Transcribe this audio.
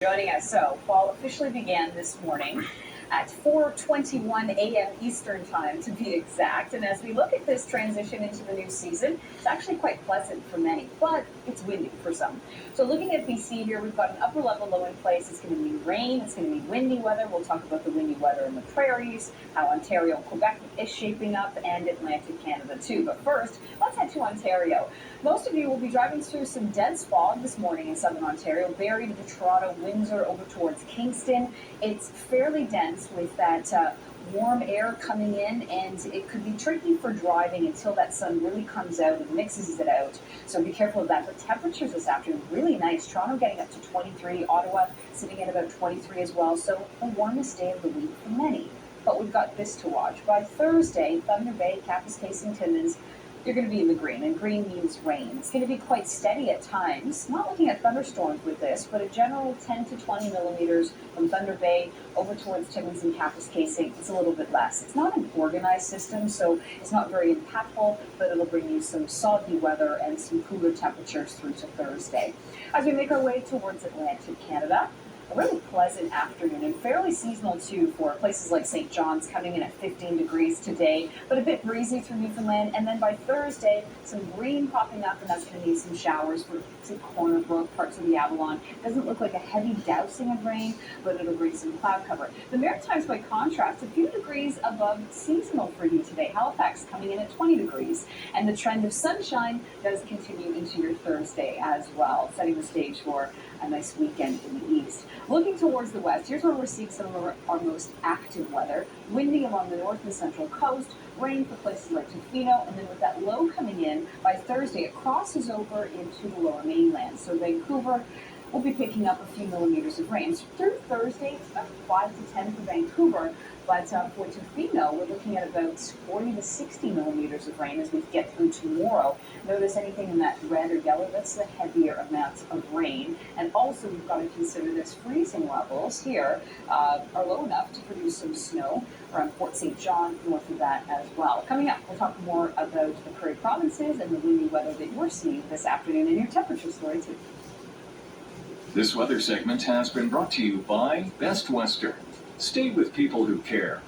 Joining us. So, fall officially began this morning at 4:21 a.m. Eastern Time, to be exact. And as we look at this transition into the new season, it's actually quite pleasant for many, but it's windy for some. So, looking at BC here, we've got an upper level low in place. It's going to be rain. It's going to be windy weather. We'll talk about the windy weather in the prairies, how Ontario and Quebec is shaping up, and Atlantic Canada too. But first, let's head to Ontario. Most of you will be driving through some dense fog this morning in southern Ontario, buried to Toronto, Windsor, over towards Kingston. It's fairly dense with that warm air coming in, and it could be tricky for driving until that sun really comes out and mixes it out. So be careful of that. But temperatures this afternoon, really nice. Toronto getting up to 23, Ottawa sitting at about 23 as well. So the warmest day of the week for many. But we've got this to watch. By Thursday, Thunder Bay, Kapuskasing, Timmins, you're going to be in the green, and green means rain. It's going to be quite steady at times. Not looking at thunderstorms with this, but a general 10 to 20 millimeters from Thunder Bay over towards Timmins and Kapuskasing. It's a little bit less. It's not an organized system, so it's not very impactful, but it'll bring you some soggy weather and some cooler temperatures through to Thursday. As we make our way towards Atlantic Canada, a really pleasant afternoon and fairly seasonal too for places like St. John's, coming in at 15 degrees today, but a bit breezy through Newfoundland. And then by Thursday, some green popping up, and that's going to need some showers for some Corner Brook, parts of the Avalon. Doesn't look like a heavy dousing of rain, but it'll bring some cloud cover. The Maritimes, by contrast, a few degrees above seasonal for you today. Halifax coming in at 20 degrees. And the trend of sunshine does continue into your Thursday as well, setting the stage for a nice weekend in the east. Looking towards the west, here's where we're seeing some of our most active weather. Windy along the north and central coast, rain for places like Tofino, and then with that low coming in, by Thursday it crosses over into the lower mainland. So Vancouver will be picking up a few millimeters of rain. So through Thursday, it's about 5 to 10 for Vancouver, but for Tofino, we're looking at about 40 to 60 millimeters of rain as we get through tomorrow. Notice anything in that red or yellow, that's the heavier amounts of rain. And also, we've got to consider this freezing levels here are low enough to produce some snow around Fort St. John, north of that as well. Coming up, we'll talk more about the Prairie provinces and the windy weather that you're seeing this afternoon, and your temperature story too. This weather segment has been brought to you by Best Western. Stay with people who care.